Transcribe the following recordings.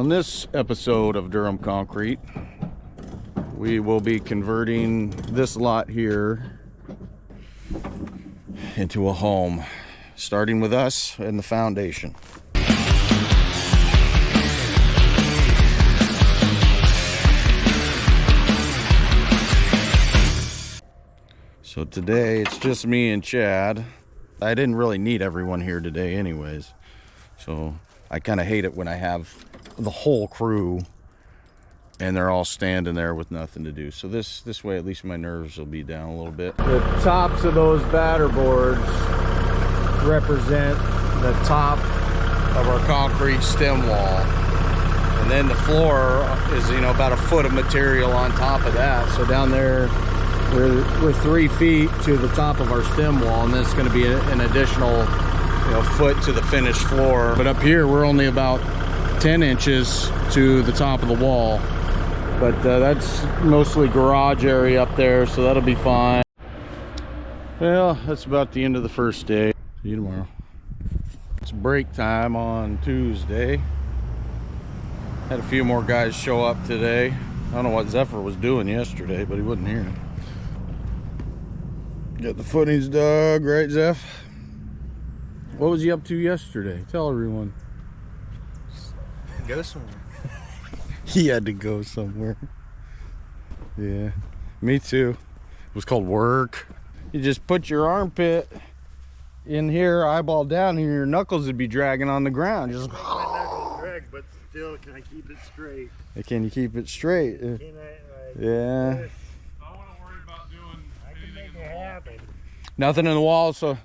On this episode of Durham Concrete, we will be converting this lot here into a home, starting with us and the foundation. So today it's just me and Chad. I didn't really need everyone here today anyways, so I kind of hate it when I have the whole crew and they're all standing there with nothing to do. So this way at least my nerves will be down a little bit. The tops of those batter boards represent the top of our concrete stem wall, and then the floor is, you know, about a foot of material on top of that. So down there we're 3 feet to the top of our stem wall, and then it's going to be an additional, you know, foot to the finished floor. But up here we're only about 10 inches to the top of the wall, but that's mostly garage area up there, so that'll be fine. Well, that's about the end of the first day. See you tomorrow. It's break time on Tuesday. Had a few more guys show up today. I don't know what Zephyr was doing yesterday, but he wasn't here. Got the footings dug, right, Zeph? What was he up to yesterday? Tell everyone. Go somewhere. He had to go somewhere. Yeah, me too. It was called work. You just put your armpit in here, eyeball down, and your knuckles would be dragging on the ground. Just. My knuckles drag, but still, can I keep it straight? Can you keep it straight? Can I, yeah. This? I don't want to worry about doing anything in the wall. Nothing in the wall, so.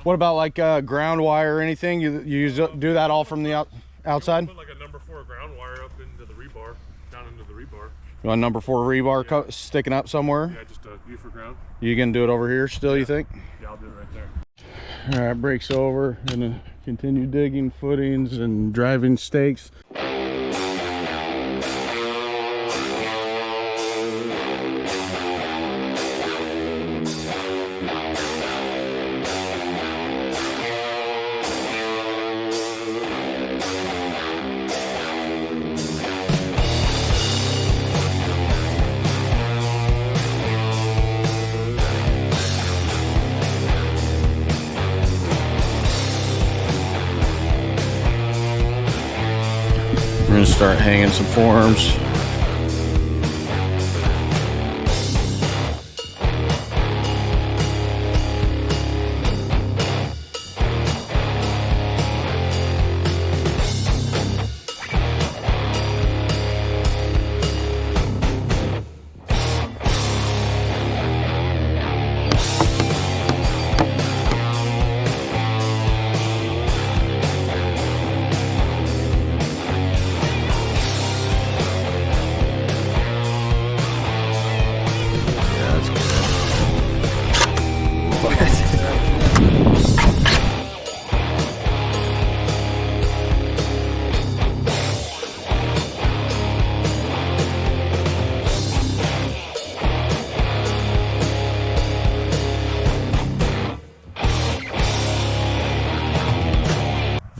What about like ground wire or anything? You do that all from the outside? Put like a number 4 ground wire up into the rebar, down into the rebar. You want number 4 rebar sticking up somewhere? Yeah, just U for ground. You gonna do it over here still, you think? Yeah, I'll do it right there. All right, break's over. Gonna continue digging footings and driving stakes. We're gonna start hanging some forms.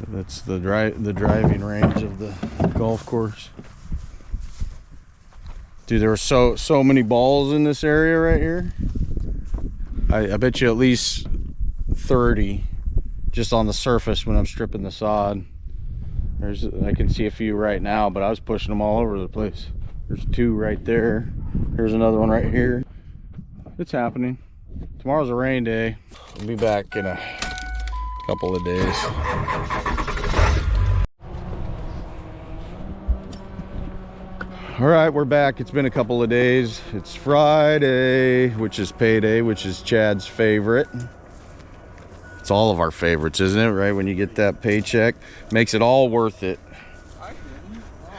That's the driving range of the golf course. Dude, there were so many balls in this area right here. I bet you at least 30 just on the surface when I'm stripping the sod. I can see a few right now, but I was pushing them all over the place. There's 2 right there. Here's another one right here. It's happening. Tomorrow's a rain day. I'll be back in a couple of days. All right, we're back. It's been a couple of days. It's Friday, which is payday, which is Chad's favorite. It's all of our favorites, isn't it? Right? When you get that paycheck, makes it all worth it.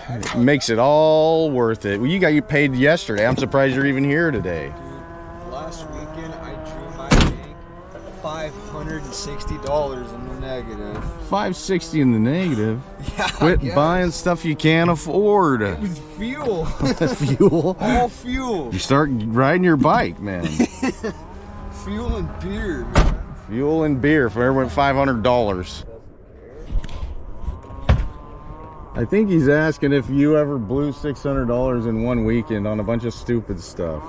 It makes it all worth it. Well, you paid yesterday. I'm surprised you're even here today. Dude, last weekend I drew my bank $560 in the negative. $560 in the negative? Yeah. Quit buying stuff you can't afford. It was fuel. Fuel? All fuel. You start riding your bike, man. Fuel and beer, man. Fuel and beer for everyone $500. I think he's asking if you ever blew $600 in one weekend on a bunch of stupid stuff.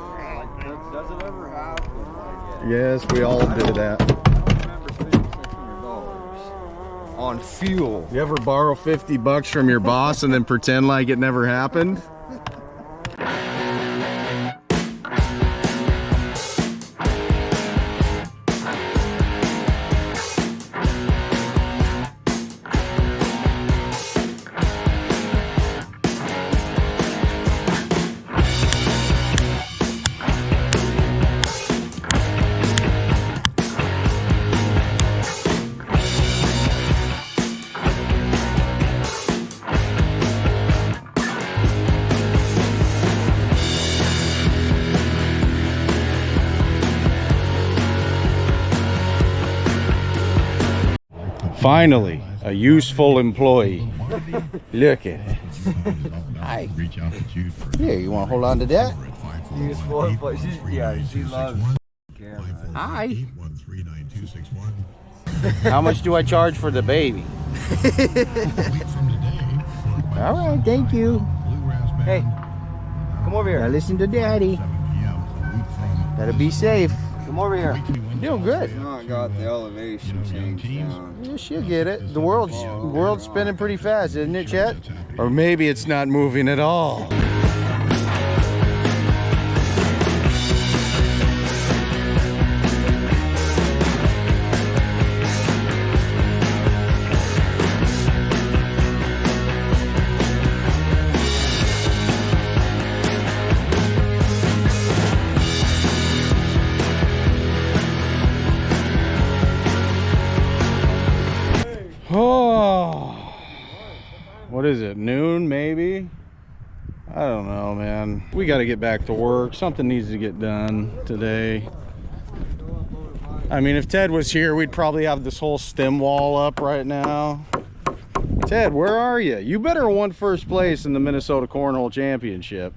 Does it ever happen? Yes, we all do that. I don't remember spending $600 on fuel. You ever borrow 50 bucks from your boss and then pretend like it never happened? Finally, a useful employee. Look at it. Hi. Here, you want to hold on to that? Useful, but she loves camera. Hi. How much do I charge for the baby? All right, thank you. Hey, come over Now here. listen to Daddy. Gotta be safe. Come over here. You're doing good. No, I got the elevation changed down. Yeah, she'll get it. The world's spinning pretty fast, isn't it, Chet? Or maybe it's not moving at all. Oh, what is it, noon maybe? I don't know, man. We got to get back to work. Something needs to get done today. I mean, if Ted was here, we'd probably have this whole stem wall up right now. Ted, where are you? You better have won first place in the Minnesota Cornhole Championship.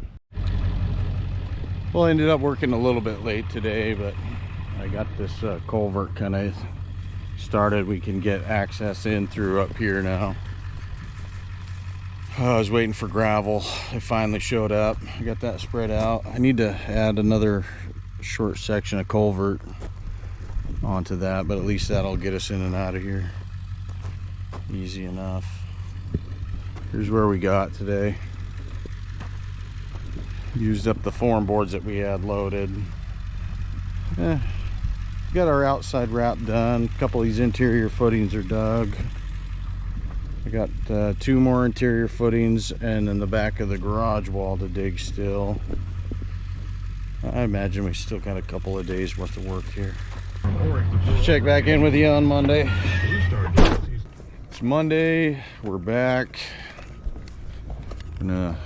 Well, I ended up working a little bit late today, but I got this culvert kind of started. We can get access in through up here now. I was waiting for gravel. It finally showed up. I got that spread out. I need to add another short section of culvert onto that, but at least that'll get us in and out of here easy enough. Here's where we got today. Used up the form boards that we had loaded. Got our outside wrap done. A couple of these interior footings are dug. I got 2 more interior footings and then the back of the garage wall to dig still. I imagine we still got a couple of days worth of work here. Check back in with you on Monday. It's Monday, we're back. Gonna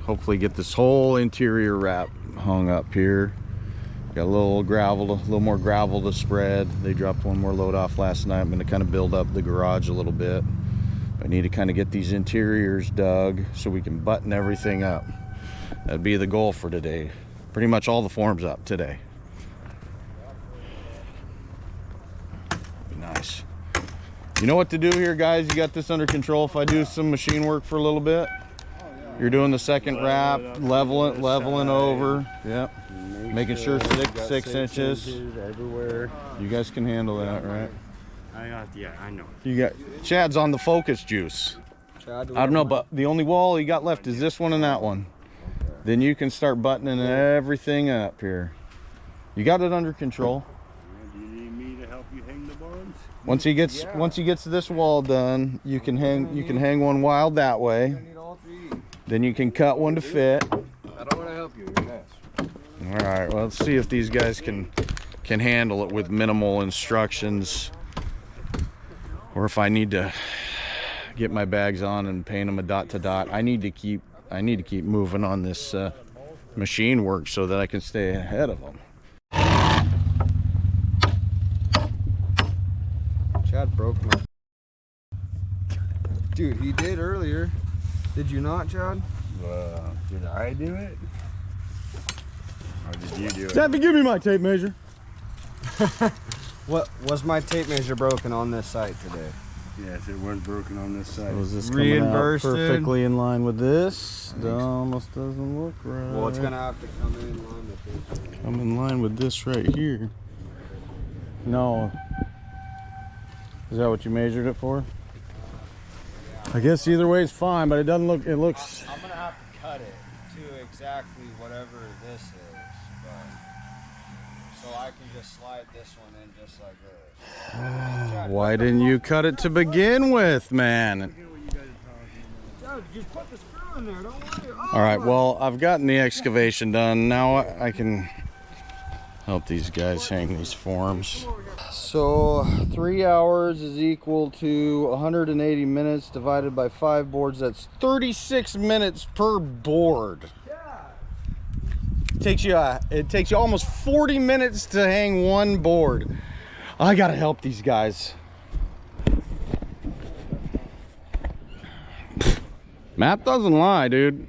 hopefully get this whole interior wrap hung up here. Got a little gravel, a little more gravel to spread. They dropped one more load off last night. I'm going to kind of build up the garage a little bit. I need to kind of get these interiors dug so we can button everything up. That'd be the goal for today. Pretty much all the forms up today. Nice. You know what to do here, guys? You got this under control. If I do some machine work for a little bit, you're doing the second wrap, leveling over. Yep. Making sure 6 inches everywhere. You guys can handle that, right? Yeah, I know. You got Chad's on the focus juice. I don't know, but the only wall you got left is this one and that one. Then you can start buttoning everything up here. You got it under control. Do you need me to help you hang the bonds? Once he gets this wall done, you can hang one wild that way. Then you can cut one to fit. I don't want to help you. You're next. All right, well, let's see if these guys can handle it with minimal instructions, or if I need to get my bags on and paint them a dot to dot. I need to keep moving on this machine work so that I can stay ahead of them. Chad broke my. Dude, he did earlier. Did you not, Chad? Did I do it? Or did you do it? Savvy, give me my tape measure. What was my tape measure broken on this site today? Yes, it was broken on this side. So is this coming out Reimbursed. perfectly in line with this? That almost doesn't look right. Well, it's gonna have to come in line with this. Come in line with this right here. No. Is that what you measured it for? I guess either way is fine, but it doesn't look, it looks... I'm gonna have to cut it to exactly whatever this is, but so I can just slide this one in just like this. Why didn't you cut it to begin with, man? Just put the screw in there, don't worry. Oh, All right, well, I've gotten the excavation done. Now I can help these guys hang these forms. So 3 hours is equal to 180 minutes divided by 5 boards. That's 36 minutes per board. It takes you almost 40 minutes to hang one board. I gotta help these guys. Map doesn't lie, dude.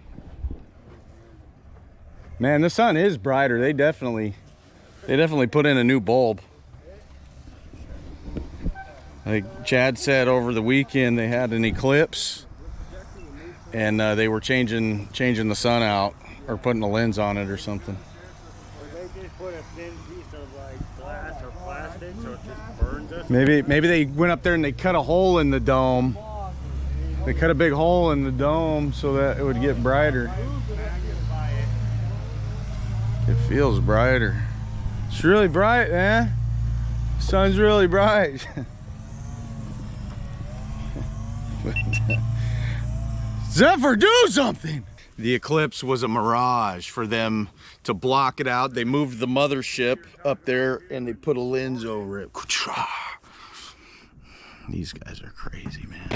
Man, the sun is brighter. They definitely put in a new bulb. Like Chad said, over the weekend they had an eclipse, and they were changing the sun out or putting a lens on it or something. They just put a thin piece of like glass or plastic so it just burns us. Maybe they went up there and they cut a hole in the dome. They cut a big hole in the dome so that it would get brighter. It feels brighter. It's really bright, man. Sun's really bright. Zephyr, do something! The eclipse was a mirage for them to block it out. They moved the mothership up there and they put a lens over it. These guys are crazy, man.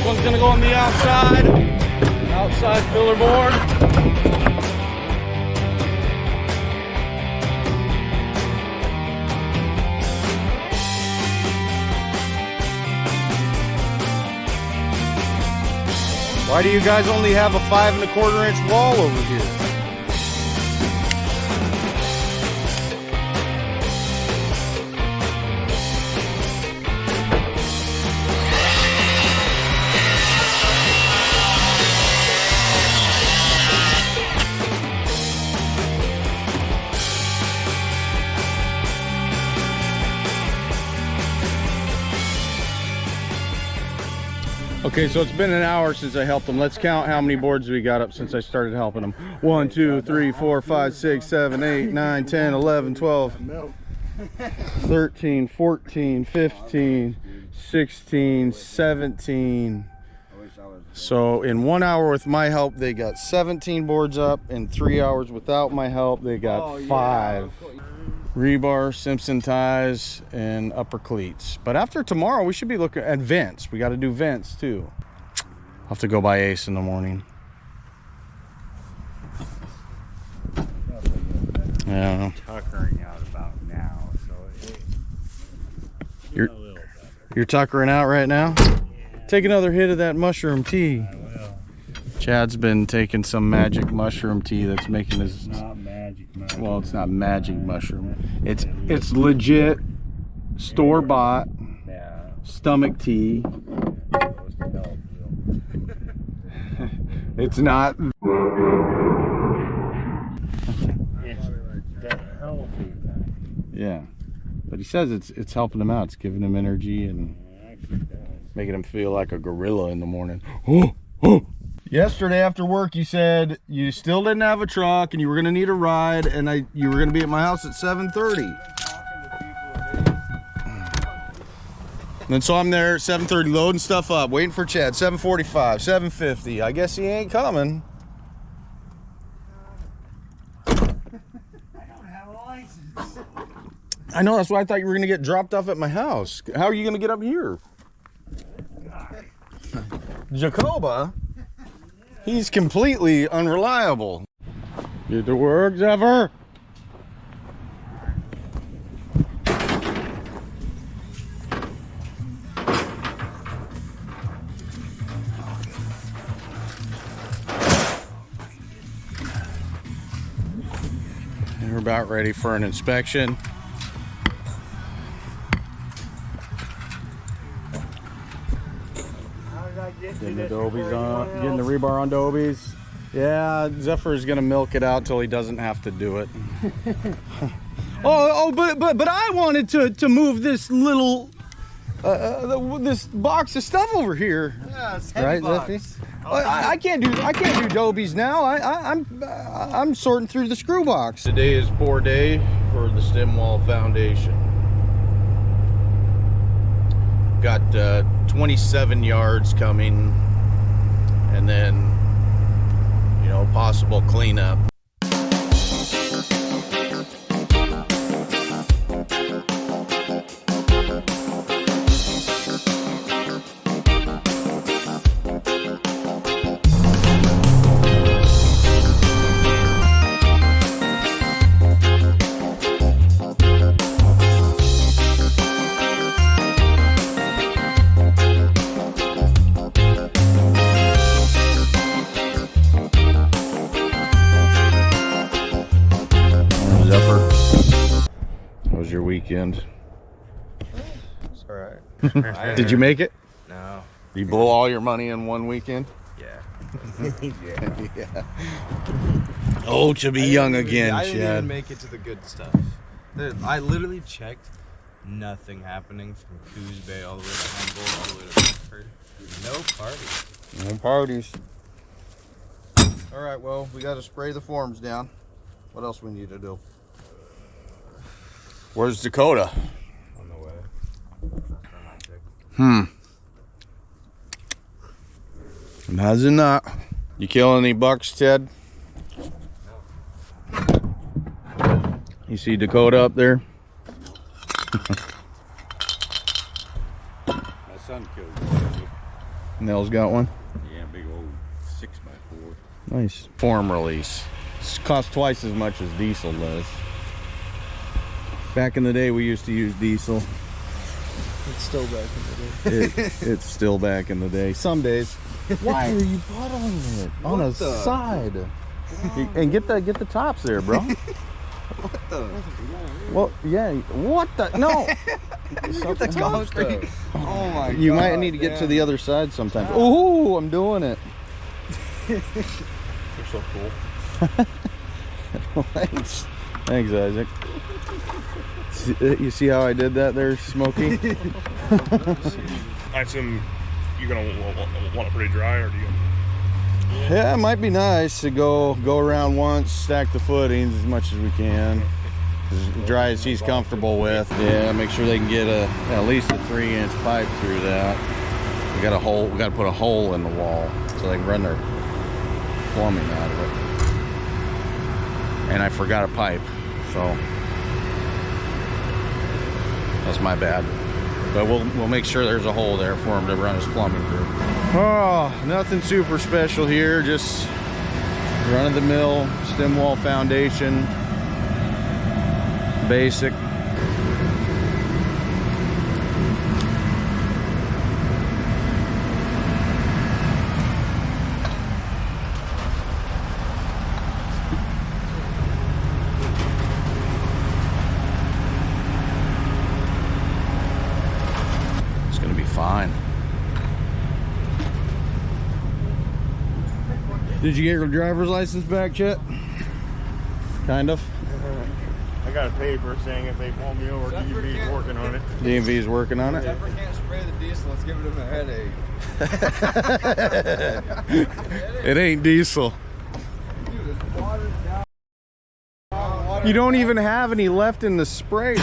One's gonna go on the outside filler board. Why do you guys only have a 5 1/4 inch wall over here? Okay, so it's been an hour since I helped them. Let's count how many boards we got up since I started helping them. 1, 2, 3, 4, 5, 6, 7, 8, 9, 10, 11, 12, 13, 14, 15, 16, 17. So in 1 hour with my help, they got 17 boards up. In 3 hours without my help, they got 5. Rebar, Simpson ties, and upper cleats. But after tomorrow, we should be looking at vents. We got to do vents too. I'll have to go by Ace in the morning. Yeah. Tuckering out about now, so You're tuckering out right now? Yeah. Take another hit of that mushroom tea. I will. Chad's been taking some magic mushroom tea that's making his... Not magic mushroom. Well, it's not magic mushroom. It's legit store-bought Yeah. stomach tea. Supposed to help you. It's not. It's that healthy. Yeah, but he says it's helping him out. It's giving him energy and Actually does. making him feel like a gorilla in the morning. Yesterday after work, you said you still didn't have a truck and you were gonna need a ride, and you were gonna be at my house at 7:30. And so I'm there at 7:30, loading stuff up, waiting for Chad. 7:45, 7:50. I guess he ain't coming. I don't have a license. I know, that's why I thought you were gonna get dropped off at my house. How are you gonna get up here? Jacoba? He's completely unreliable. Get to work, Zephyr. We're about ready for an inspection. Getting the dobies on, getting the rebar on dobies. Yeah, Zephyr's gonna milk it out till he doesn't have to do it. But I wanted to move this little this box of stuff over here. Yeah, it's right, Zephy? I can't do dobies now. I'm sorting through the screw box. Today is pour day for the stem wall foundation. Got 27 yards coming, and then, you know, possible cleanup. Your weekend. It's alright. Did you make it? No. Did you blow all your money in one weekend? Yeah. Yeah. Oh, to be young again, I didn't Chad. even make it to the good stuff. I literally checked. Nothing happening from Coos Bay all the way to Humboldt, all the way to Bedford. No parties. No parties. All right, well, we got to spray the forms down. What else we need to do? Where's Dakota? On the way. Imagine that. You kill any bucks, Ted? No. You see Dakota up there? My son killed one. Nell's got one. Yeah, big old 6x4. Nice. Form release. This costs twice as much as diesel does. Back in the day, we used to use diesel. It's still back in the day. It's still back in the day. Some days. Why are you puddling it on a side? And get the tops there, bro. What the? Well, yeah. What the? No. Get the tops though. Oh my god. You might need to get to the other side sometimes. Oh, I'm doing it. You're so cool. Thanks. Thanks, Isaac. You see how I did that there, Smokey? I assume you're gonna want it pretty dry, or do you? Yeah, it might be nice to go around once, stack the footings as much as we can, as dry as he's comfortable with. Yeah, make sure they can get at least a 3-inch pipe through that. We got to put a hole in the wall so they can run their plumbing out of it. And I forgot a pipe, so that's my bad. But we'll make sure there's a hole there for him to run his plumbing through. Oh, nothing super special here, just run-of-the-mill stem wall foundation, basic. It's gonna be fine. Did you get your driver's license back, Chet? Kind of. I got a paper saying if they pull me over, DMV's working on it. DMV's working on it. Zephyr can't spray the diesel. Let's give him a headache. It ain't diesel. You don't even have any left in the spray.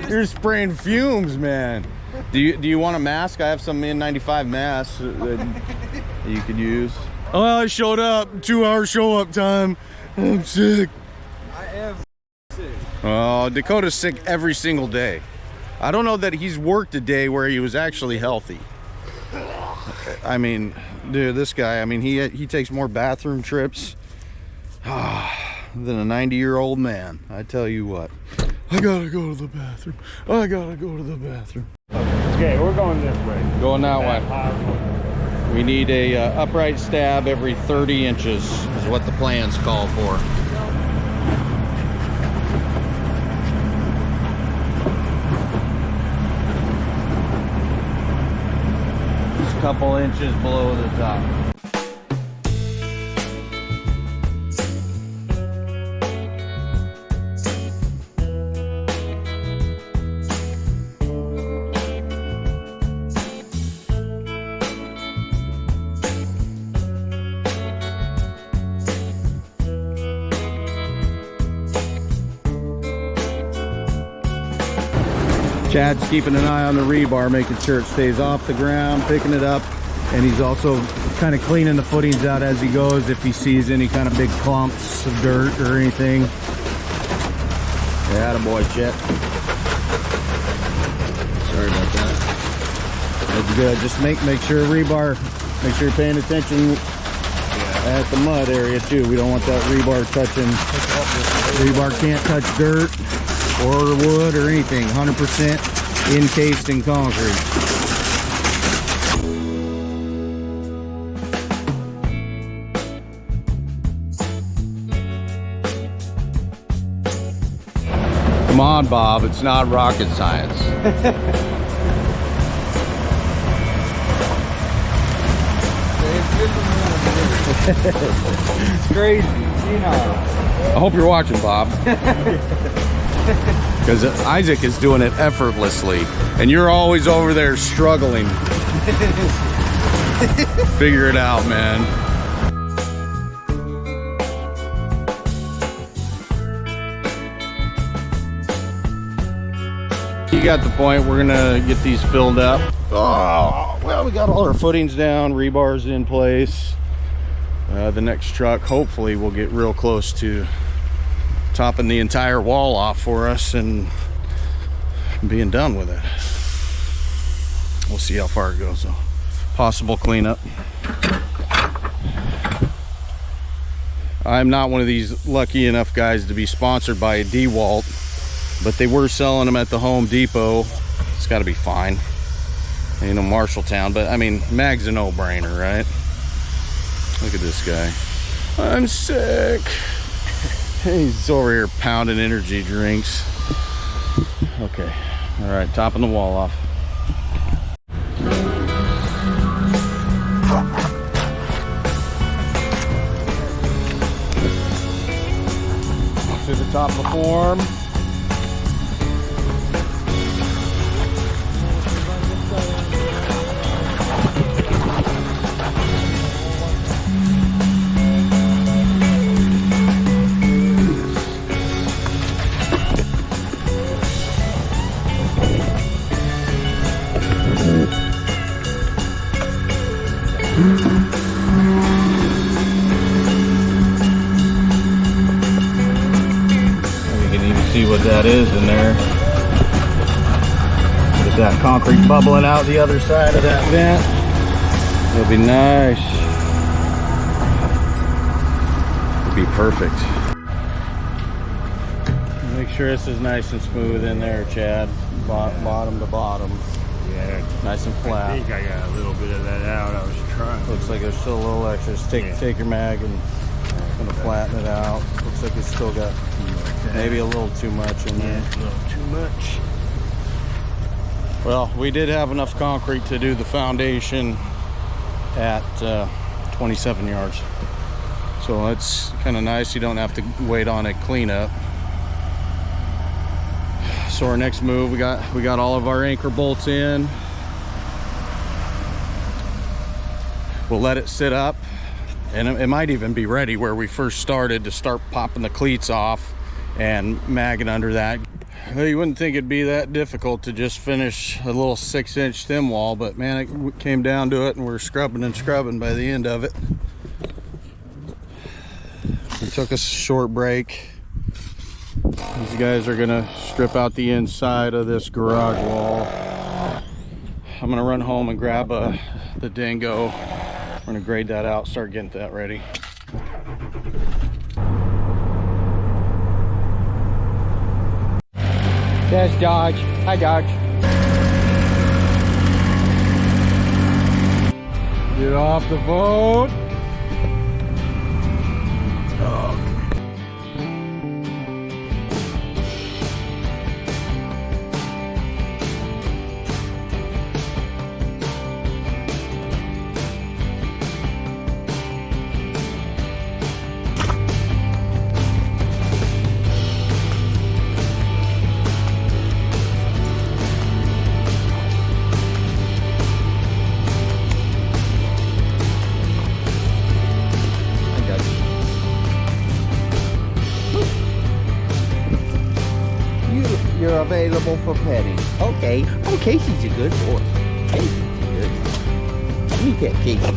You're spraying fumes, man. Do you want a mask? I have some N95 masks that you could use. Oh, I showed up. 2-hour show up time. I'm sick. I am sick. Oh, Dakota's sick every single day. I don't know that he's worked a day where he was actually healthy. I mean, dude, this guy, I mean, he takes more bathroom trips than a 90-year-old man. I tell you what. I gotta go to the bathroom. I gotta go to the bathroom. Okay, we're going this way. Going that way. We need a upright stab every 30 inches is what the plans call for. Just a couple inches below the top. Chad's keeping an eye on the rebar, making sure it stays off the ground, picking it up, and he's also kind of cleaning the footings out as he goes if he sees any kind of big clumps of dirt or anything. Yeah, attaboy, Chet. Sorry about that. That's good. Just make sure rebar, make sure you're paying attention at the mud area too. We don't want that rebar touching. Rebar can't touch dirt or wood or anything. 100% encased in concrete. Come on, Bob, it's not rocket science. It's crazy, you know. I hope you're watching, Bob. Because Isaac is doing it effortlessly, and you're always over there struggling. Figure it out, man. You got the point. We're gonna get these filled up. Oh, well, we got all our footings down, rebars in place. The next truck, hopefully, will get real close to topping the entire wall off for us and being done with it. We'll see how far it goes though. Possible cleanup. I'm not one of these lucky enough guys to be sponsored by a DeWalt, but they were selling them at the Home Depot. It's got to be fine. You know, Marshalltown, but I mean, Mag's a no-brainer, right? Look at this guy. I'm sick. He's over here pounding energy drinks. Okay, all right, topping the wall off. To the top of the form. See what that is in there. Get that concrete bubbling out the other side of that vent. It'll be nice. It'll be perfect. Make sure this is nice and smooth in there, Chad. Bottom to bottom. Yeah. Nice and flat. I think I got a little bit of that out. I was trying. Looks like there's still a little extra. Just take your mag and kind of flatten it out. Looks like it's still got maybe a little too much in there. Yeah, a little too much. Well, we did have enough concrete to do the foundation at 27 yards. So it's kind of nice. You don't have to wait on a cleanup. So our next move, we got all of our anchor bolts in. We'll let it sit up, and it might even be ready where we first started to start popping the cleats off and magging under that. Well, you wouldn't think it'd be that difficult to just finish a little 6-inch thin wall, but man, it came down to it, and we're scrubbing and scrubbing by the end of it. It took us a short break. These guys are gonna strip out the inside of this garage wall I'm gonna run home and grab the dingo. We're gonna grade that out, start getting that ready. There's Dodge. Hi, Dodge. Get off the boat. You're available for petting. Okay. Oh, Casey's a good boy. Casey's good. Let me pet Casey.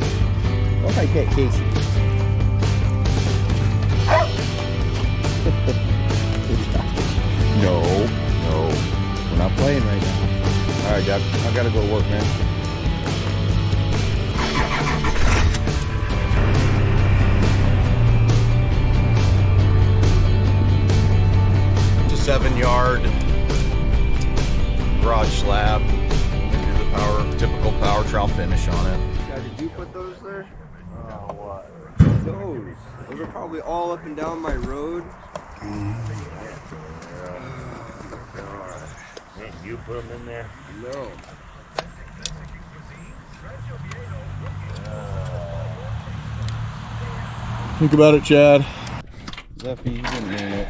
What if I pet Casey? No, we're not playing right now. All right, Doc, I gotta go to work, man. It's a 7-yard garage slab. Do the typical power trowel finish on it. Yeah, did you put those there? What? Those. Those are probably all up and down my road. Didn't you put them in there? No. Think about it, Chad. Zeffy, you didn't mean it.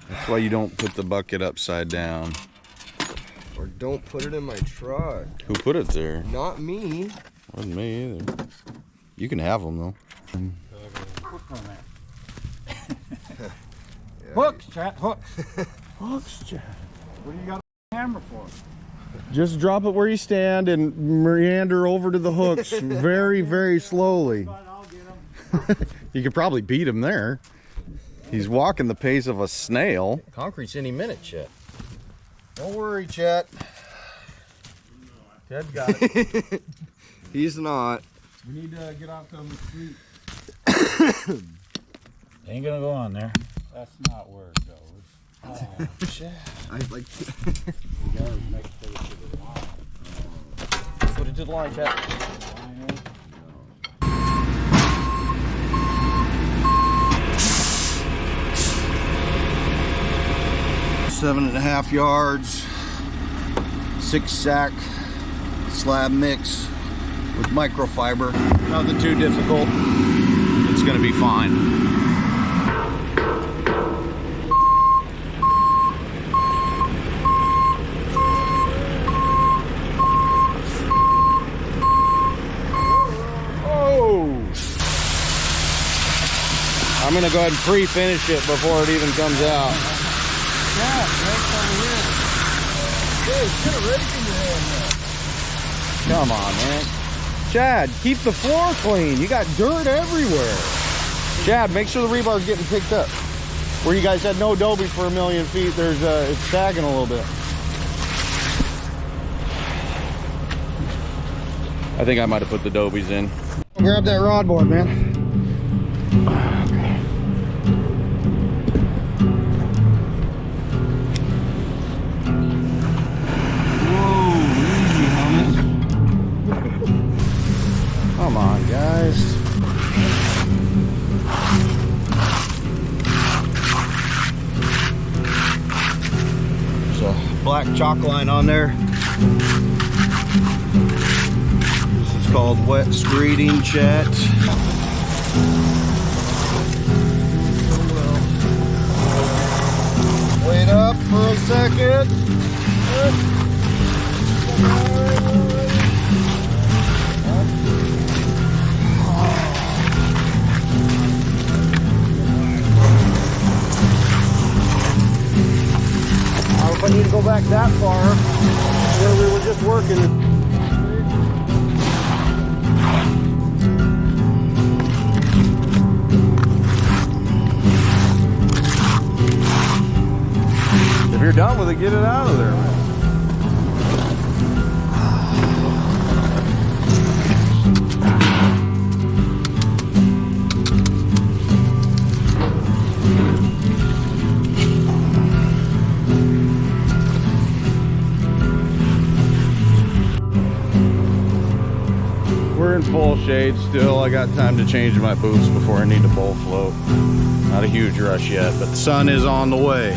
That's why you don't put the bucket upside down. Or don't put it in my truck. Who put it there? Not me. Wasn't me either. You can have them though. Hook on there. Hooks, Chat, hooks. Hooks, Chad. What do you got a hammer for? Just drop it where you stand and meander over to the hooks very, very slowly. But I'll get them. You could probably beat him there. He's walking the pace of a snail. Concrete's any minute, Chet. Don't worry, Chet. Ted's got it. He's not. We need to get out to the street. Ain't gonna go on there. That's not where it goes. Oh, Chet. I like. you gotta make sure it's to the line. Put it to the line, Chet. Line is- 7.5 yards, 6-sack slab mix with microfiber. Nothing too difficult. It's gonna be fine. I'm gonna go ahead and pre-finish it before it even comes out. Yeah, right over here. Hey, get a rake in your hand Come on, man. Chad, keep the floor clean. You got dirt everywhere. Chad, make sure the rebar's getting picked up. Where you guys had no adobe for 1,000,000 feet, there's it's sagging a little bit. I think I might have put the dobies in. Grab that rod board, man. Come on, guys. There's a black chalk line on there. This is called wet screeding, Chet. Wait up for a second. If I need to go back that far, where we were just working. on with it. Get it out of there, man. We're in full shade still. I got time to change my boots before I need to bull float. Not a huge rush yet, but the sun is on the way.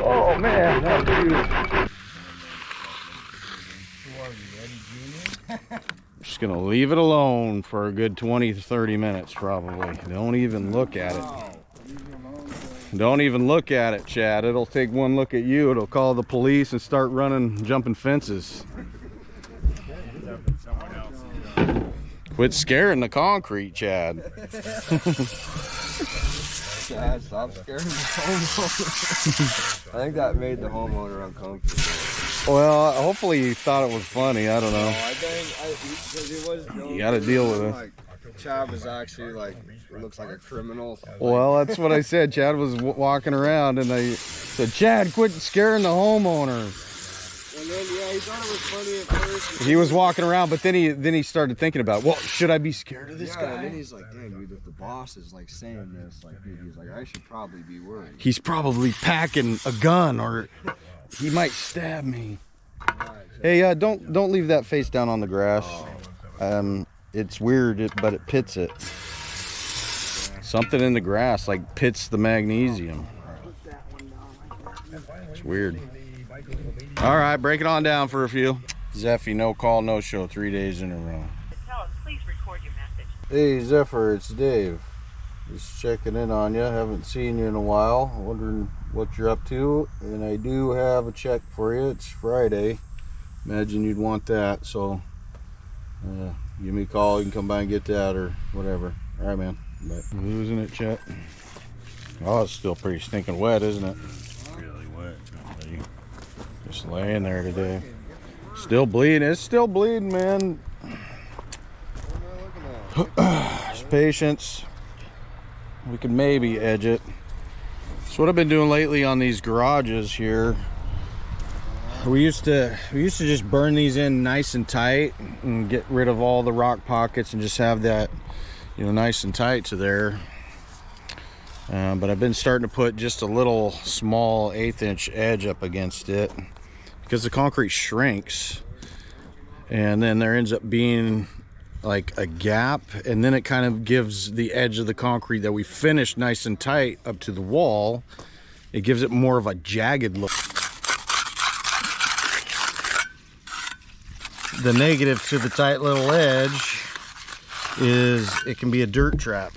Oh man, that was beautiful. Just gonna leave it alone for a good 20 to 30 minutes probably. Don't even look at it. Don't even look at it, Chad. It'll take one look at you. It'll call the police and start running, jumping fences. Quit scaring the concrete, Chad. Chad, stop scaring the homeowner. I think that made the homeowner uncomfortable. Well, hopefully he thought it was funny. I don't know. No, I think because he was joking. You gotta deal with it. Like, Chad was actually like, looks like a criminal. Well, that's what I said. Chad was walking around and I said, Chad, quit scaring the homeowner. And then, yeah, he thought it was funny at first. He was walking around, but then he started thinking about, well, should I be scared of this guy? And then he's like, dang, dude, if the boss is like saying this, like, dude, he's like, I should probably be worried. He's probably packing a gun or he might stab me. Hey, don't leave that face down on the grass. It's weird, but it pits it. Something in the grass like pits the magnesium. It's weird. All right, break it on down for a few. Zeffy, no call, no show, 3 days in a row. Please record your message. Hey, Zephyr, it's Dave. Just checking in on you. Haven't seen you in a while. Wondering what you're up to. And I do have a check for you. It's Friday. Imagine you'd want that. So give me a call. You can come by and get that or whatever. All right, man. But losing it, Chet. Oh, it's still pretty stinking wet, isn't it? Really wet. Just laying there today. Still bleeding. It's still bleeding, man. Just patience. We could maybe edge it. That's what I've been doing lately on these garages here. We used to just burn these in nice and tight and get rid of all the rock pockets and just have that, you know, nice and tight to there. But I've been starting to put just a little small 1/8 inch edge up against it because the concrete shrinks and then there ends up being like a gap, and then it kind of gives the edge of the concrete that we finished nice and tight up to the wall, it gives it more of a jagged look. The negative to the tight little edge is it can be a dirt trap.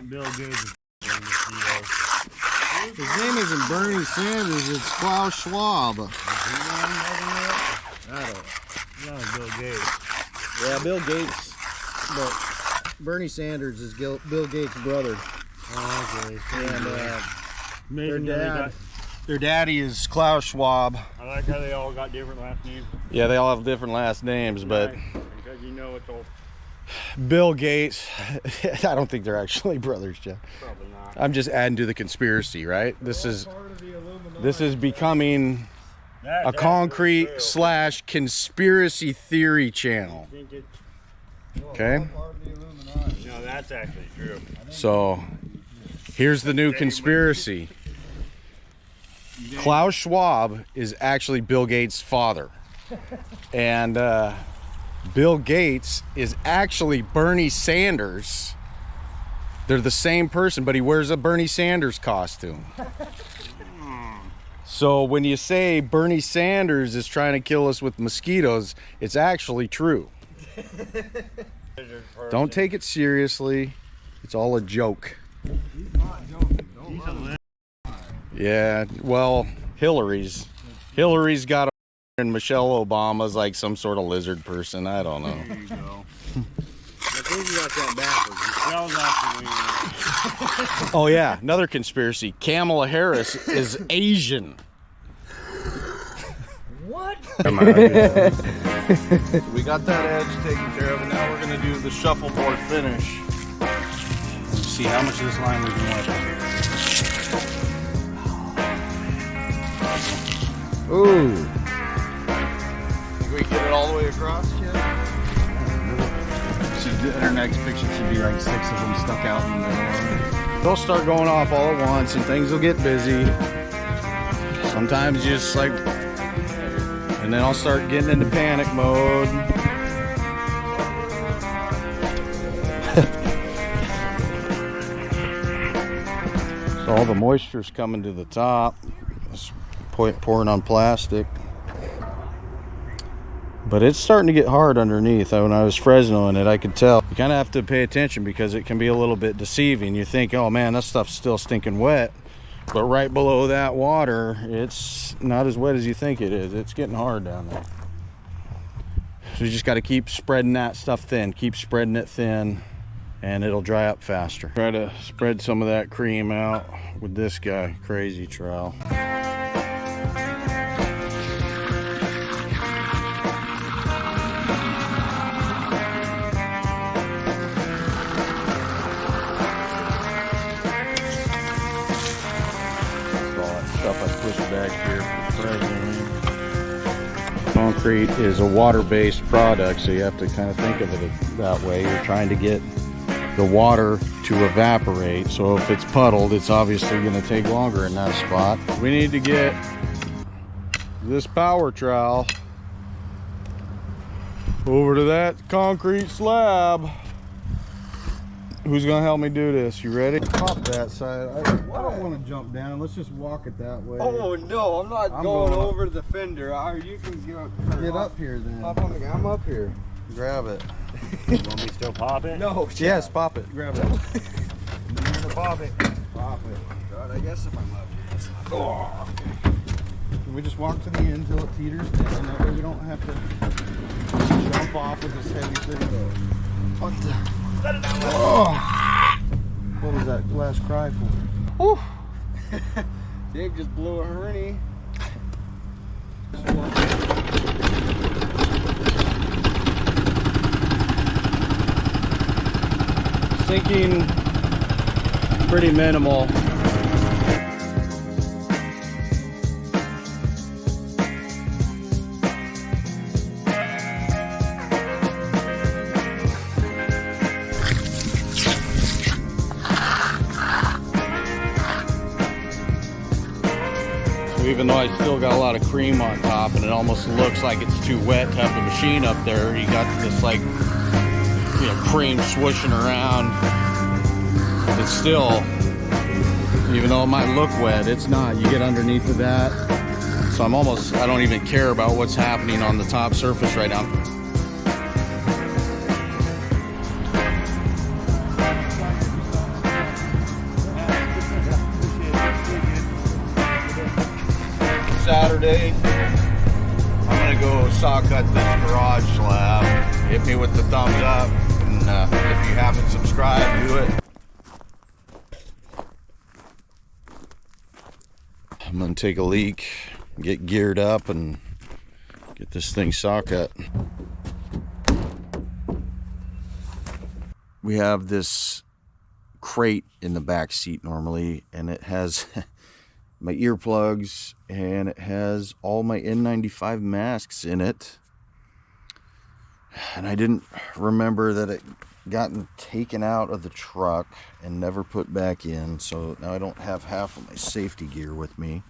Bill Gates. His name isn't Bernie Sanders, it's Klaus Schwab. No, Bill Gates. Yeah, Bill Gates, but Bernie Sanders is Bill Gates' brother. Oh, okay. And Amazing their daddy is Klaus Schwab. I like how they all got different last names. Yeah, they all have different last names, but Because you know it's all Bill Gates, I don't think they're actually brothers, Jeff. probably not. I'm just adding to the conspiracy, right? This is becoming a concrete / conspiracy theory channel. Okay? No, that's actually true. So here's the new conspiracy. Klaus Schwab is actually Bill Gates' father. And Bill Gates is actually Bernie Sanders. They're the same person, but he wears a Bernie Sanders costume. So when you say Bernie Sanders is trying to kill us with mosquitoes, it's actually true. Don't take it seriously. It's all a joke. He's not joking. Don't let him. Yeah, well, Hillary's got a and Michelle Obama's like some sort of lizard person. I don't know. There you go. I think you got that backwards. Michelle's after me. Oh yeah, another conspiracy. Kamala Harris is Asian. What? We got that edge taken care of, and now we're gonna do the shuffleboard finish. Let's see how much of this line we can work on. Ooh. Think we can get it all the way across, Chad? Our next picture should be like 6 of them stuck out in the middle. They'll start going off all at once, and things will get busy. Sometimes you just like, and then I'll start getting into panic mode. So all the moisture's coming to the top. It's pouring on plastic. But it's starting to get hard underneath. When I was Fresnoing it, I could tell. You kind of have to pay attention because it can be a little bit deceiving. You think, oh man, that stuff's still stinking wet. But right below that water, it's not as wet as you think it is. It's getting hard down there. So you just got to keep spreading that stuff thin. Keep spreading it thin, and it'll dry up faster. Try to spread some of that cream out with this guy, Crazy Trowel. Back here for concrete is a water-based product, so you have to kind of think of it that way. You're trying to get the water to evaporate, so if it's puddled, it's obviously going to take longer in that spot. We need to get this power trowel over to that concrete slab. Who's gonna help me do this? You ready? Pop that side. I don't want to jump down. Let's just walk it that way. Oh no, I'm not going over the fender. You can Get up here then. I'm up here. Grab it. You want me to still pop it? No. Yes, pop it. Grab it. Pop it. Pop it. God, I guess if I'm up here, it's not. Oh. Can we just walk to the end until it teeters down? That way we don't have to jump off with this heavy thing. What the? Oh. What was that last cry for? Whew. Dave just blew a hernie. Sinking pretty minimal. Even though I still got a lot of cream on top and it almost looks like it's too wet to have the machine up there, you got this like, you know, cream swooshing around. It's still, even though it might look wet, it's not. You get underneath of that. So I don't even care about what's happening on the top surface right now. Saturday, I'm gonna go saw cut this garage slab. Hit me with the thumbs up, and if you haven't subscribed, do it. I'm gonna take a leak, get geared up, and get this thing saw cut. We have this crate in the back seat normally, and it has my earplugs, and it has all my N95 masks in it. And I didn't remember that it gotten taken out of the truck and never put back in, so now I don't have half of my safety gear with me.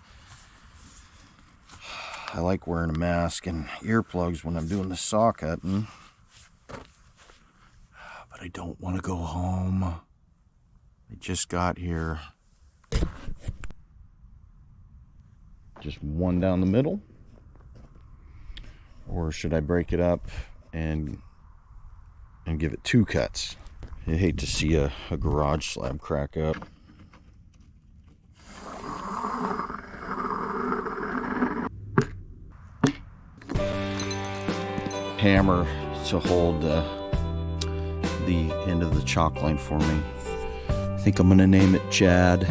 I like wearing a mask and earplugs when I'm doing the saw cutting, but I don't want to go home. I just got here. Just one down the middle, or should I break it up and and give it 2 cuts. You hate to see a garage slab crack up. Hammer to hold the end of the chalk line for me. I think I'm gonna name it Chad. I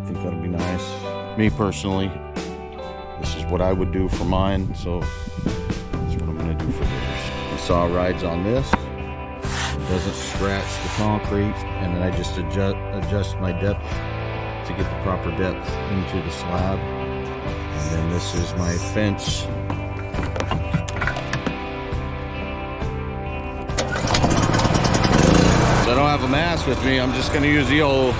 think that'll be nice. Me personally, this is what I would do for mine, so that's what I'm gonna do for yours. The saw rides on this. Doesn't scratch the concrete, and then I just adjust my depth to get the proper depth into the slab. And then this is my fence. So I don't have a mask with me. I'm just going to use the old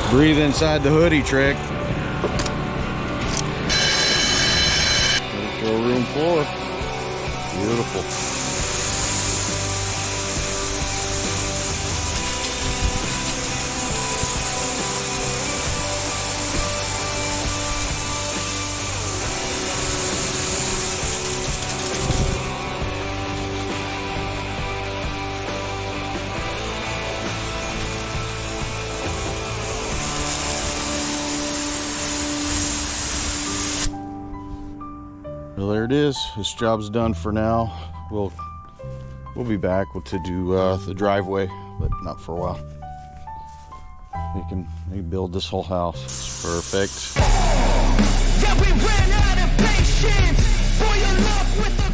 breathe inside the hoodie trick. For a room floor. Beautiful. Well, there it is. This job's done for now. We'll be back to do the driveway, but not for a while. We can build this whole house. It's perfect. Yeah, we ran out of patience for your love with the